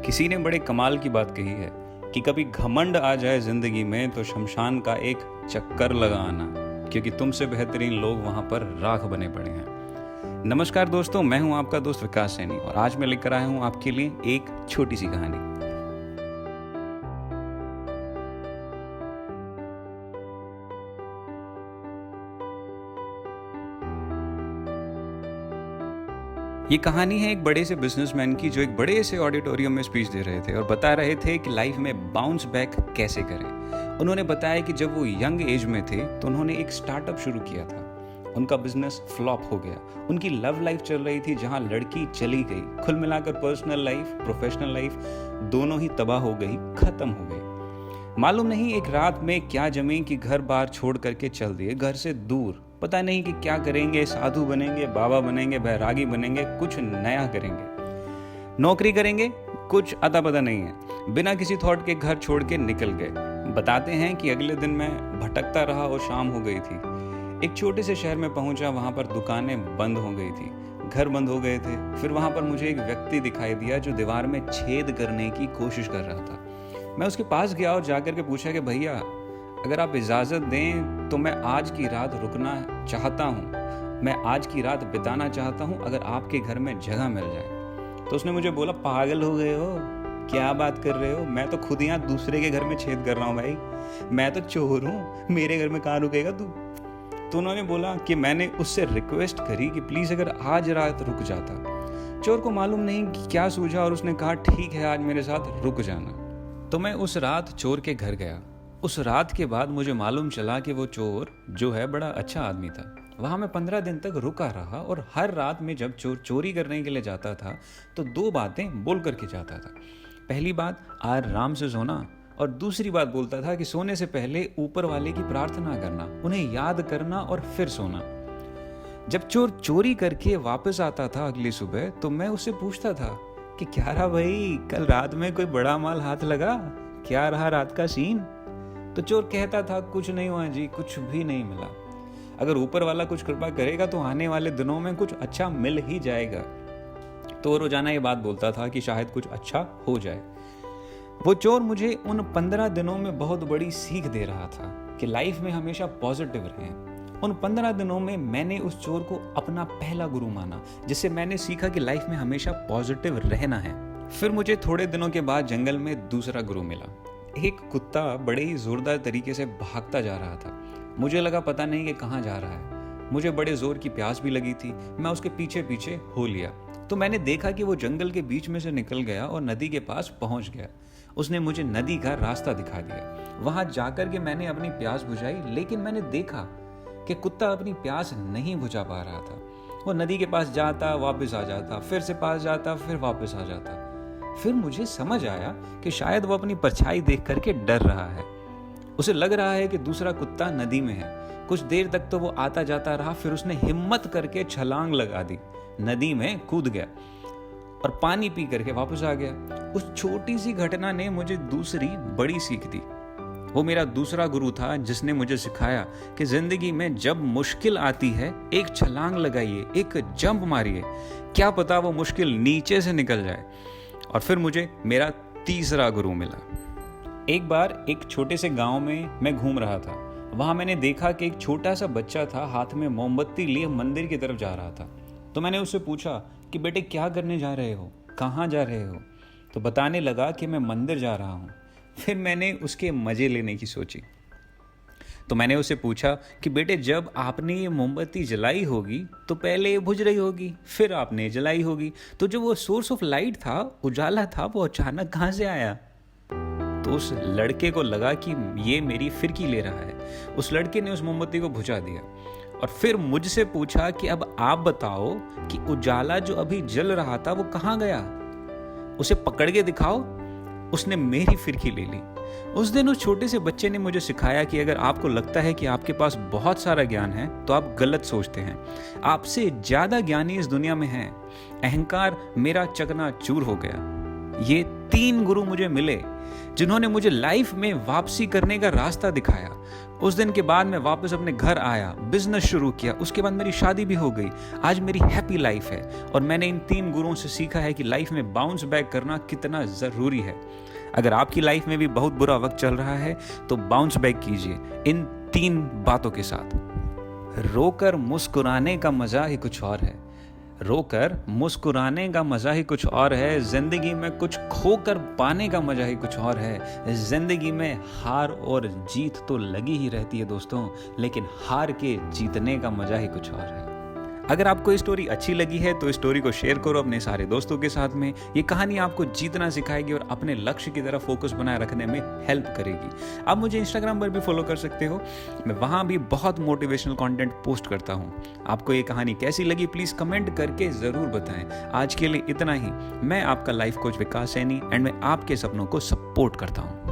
किसी ने बड़े कमाल की बात कही है कि कभी घमंड आ जाए जिंदगी में तो शमशान का एक चक्कर लगा आना, क्योंकि तुमसे बेहतरीन लोग वहां पर राख बने पड़े हैं। नमस्कार दोस्तों, मैं हूं आपका दोस्त विकास सैनी और आज मैं लेकर आया हूं आपके लिए एक छोटी सी कहानी। ये कहानी है एक बड़े से बिजनेसमैन की जो एक बड़े से ऑडिटोरियम में स्पीच दे रहे थे और बता रहे थे कि लाइफ में बाउंस बैक कैसे करें। उन्होंने बताया कि जब वो यंग एज में थे तो उन्होंने एक स्टार्टअप शुरू किया था। उनका बिजनेस फ्लॉप हो गया। उनकी लव लाइफ चल रही थी जहां लड़की चली गई। कुल मिलाकर पर्सनल लाइफ, प्रोफेशनल लाइफ दोनों ही तबाह हो गई, खत्म हो गई। मालूम नहीं एक रात में क्या जमी कि घर बार छोड़ करके चल दिए, घर से दूर। पता नहीं कि क्या करेंगे, साधु बनेंगे, बाबा बनेंगे, बैरागी बनेंगे, कुछ नया करेंगे, नौकरी करेंगे, कुछ अता पता नहीं है। बिना किसी थॉट के घर छोड़ के निकल गए। बताते हैं कि अगले दिन मैं भटकता रहा और शाम हो गई थी। एक छोटे से शहर में पहुंचा, वहां पर दुकानें बंद हो गई थी, घर बंद हो गए थे। फिर वहां पर मुझे एक व्यक्ति दिखाई दिया जो दीवार में छेद करने की कोशिश कर रहा था। मैं उसके पास गया और जाकर के पूछा कि भैया, अगर आप इजाज़त दें तो मैं आज की रात रुकना चाहता हूँ, मैं आज की रात बिताना चाहता हूँ, अगर आपके घर में जगह मिल जाए। तो उसने मुझे बोला, पागल हो गए हो, क्या बात कर रहे हो? मैं तो खुद यहाँ दूसरे के घर में छेद कर रहा हूँ भाई, मैं तो चोर हूँ, मेरे घर में कहाँ रुकेगा तू? तो उन्होंने बोला कि मैंने उससे रिक्वेस्ट करी कि प्लीज़ अगर आज रात रुक जाता। चोर को मालूम नहीं कि क्या सूझा और उसने कहा ठीक है, आज मेरे साथ रुक जाना। तो मैं उस रात चोर के घर गया। उस रात के बाद मुझे मालूम चला कि वो चोर जो है बड़ा अच्छा आदमी था। वहाँ मैं 15 दिन तक रुका रहा और हर रात में जब चोर चोरी करने के लिए जाता था तो 2 बातें बोल करके जाता था। पहली बात, आराम से सोना, और दूसरी बात बोलता था कि सोने से पहले ऊपर वाले की प्रार्थना करना, उन्हें याद करना और फिर सोना। जब चोर चोरी करके वापस आता था अगली सुबह तो मैं उससे पूछता था कि क्या रहा भाई, कल रात में कोई बड़ा माल हाथ लगा, क्या रहा रात का सीन? तो चोर कहता था, कुछ नहीं हुआ जी, कुछ भी नहीं मिला। अगर ऊपर वाला कुछ कृपा करेगा तो आने वाले दिनों में कुछ अच्छा मिल ही जाएगा। तो वो रोजाना ये बात बोलता था कि शायद कुछ अच्छा हो जाए। वो चोर मुझे उन 15 दिनों में बहुत बड़ी सीख दे रहा था कि लाइफ में हमेशा पॉजिटिव रहें। उन 15 दिनों में मैंने उस चोर को अपना पहला गुरु माना, जिससे मैंने सीखा कि लाइफ में हमेशा पॉजिटिव रहना है। फिर मुझे थोड़े दिनों के बाद जंगल में दूसरा गुरु मिला। एक कुत्ता बड़े ही जोरदार तरीके से भागता जा रहा था। मुझे लगा पता नहीं कि कहाँ जा रहा है। मुझे बड़े जोर की प्यास भी लगी थी। मैं उसके पीछे पीछे हो लिया तो मैंने देखा कि वो जंगल के बीच में से निकल गया और नदी के पास पहुंच गया। उसने मुझे नदी का रास्ता दिखा दिया। वहां जाकर के मैंने अपनी प्यास बुझाई, लेकिन मैंने देखा कि कुत्ता अपनी प्यास नहीं बुझा पा रहा था। वो नदी के पास जाता, वापस आ जाता, फिर से पास जाता, फिर वापस आ जाता। फिर मुझे समझ आया कि शायद वो अपनी परछाई देख करके डर रहा है। उसे लग रहा है कि दूसरा कुत्ता नदी में है। कुछ देर तक तो वो आता जाता रहा, फिर उसने हिम्मत करके छलांग लगा दी, नदी में कूद गया और पानी पी करके वापस आ गया। उस छोटी सी घटना ने मुझे दूसरी बड़ी सीख दी। वो मेरा दूसरा गुरु था जिसने मुझे सिखाया कि जिंदगी में जब मुश्किल आती है, एक छलांग लगाइए, एक जंप मारिए, क्या पता वो मुश्किल नीचे से निकल जाए। और फिर मुझे मेरा तीसरा गुरु मिला। एक बार एक छोटे से गांव में मैं घूम रहा था। वहां मैंने देखा कि एक छोटा सा बच्चा था, हाथ में मोमबत्ती लिए मंदिर की तरफ जा रहा था। तो मैंने उससे पूछा कि बेटे क्या करने जा रहे हो, कहाँ जा रहे हो? तो बताने लगा कि मैं मंदिर जा रहा हूँ। फिर मैंने उसके मजे लेने की सोची। तो मैंने उससे पूछा कि बेटे, जब आपने ये मोमबत्ती जलाई होगी तो पहले ये बुझ रही होगी, फिर आपने जलाई होगी, तो जो वो सोर्स ऑफ लाइट था, उजाला था, वो अचानक कहाँ से आया? तो उस लड़के को लगा कि ये मेरी फिरकी ले रहा है। उस लड़के ने उस मोमबत्ती को बुझा दिया और फिर मुझसे पूछा कि अब आप बताओ कि उजाला जो अभी जल रहा था वो कहाँ गया, उसे पकड़ के दिखाओ। उसने मेरी फिरकी ले ली। उस दिन उस छोटे से बच्चे ने मुझे सिखाया कि अगर आपको लगता है कि आपके पास बहुत सारा ज्ञान है तो आप गलत सोचते हैं। आपसे ज्यादा ज्ञानी इस दुनिया में हैं। अहंकार मेरा चकनाचूर हो गया। ये 3 गुरु मुझे मिले जिन्होंने मुझे लाइफ में वापसी करने का रास्ता दिखाया। उस दिन के बाद मैं वापस अपने घर आया, बिजनेस शुरू किया, उसके बाद मेरी शादी भी हो गई। आज मेरी हैप्पी लाइफ है और मैंने इन 3 गुरुओं से सीखा है कि लाइफ में बाउंस बैक करना कितना ज़रूरी है। अगर आपकी लाइफ में भी बहुत बुरा वक्त चल रहा है तो बाउंस बैक कीजिए इन 3 बातों के साथ। रोकर मुस्कुराने का मजा ही कुछ और है। रोकर मुस्कुराने का मजा ही कुछ और है। जिंदगी में कुछ खोकर पाने का मजा ही कुछ और है। जिंदगी में हार और जीत तो लगी ही रहती है दोस्तों, लेकिन हार के जीतने का मजा ही कुछ और है। अगर आपको ये स्टोरी अच्छी लगी है तो इस स्टोरी को शेयर करो अपने सारे दोस्तों के साथ में। ये कहानी आपको जीतना सिखाएगी और अपने लक्ष्य की तरफ फोकस बनाए रखने में हेल्प करेगी। आप मुझे इंस्टाग्राम पर भी फॉलो कर सकते हो, मैं वहाँ भी बहुत मोटिवेशनल कंटेंट पोस्ट करता हूँ। आपको ये कहानी कैसी लगी प्लीज़ कमेंट करके ज़रूर बताएं। आज के लिए इतना ही। मैं आपका life coach Vikas Saini and मैं आपके सपनों को सपोर्ट करता हूँ।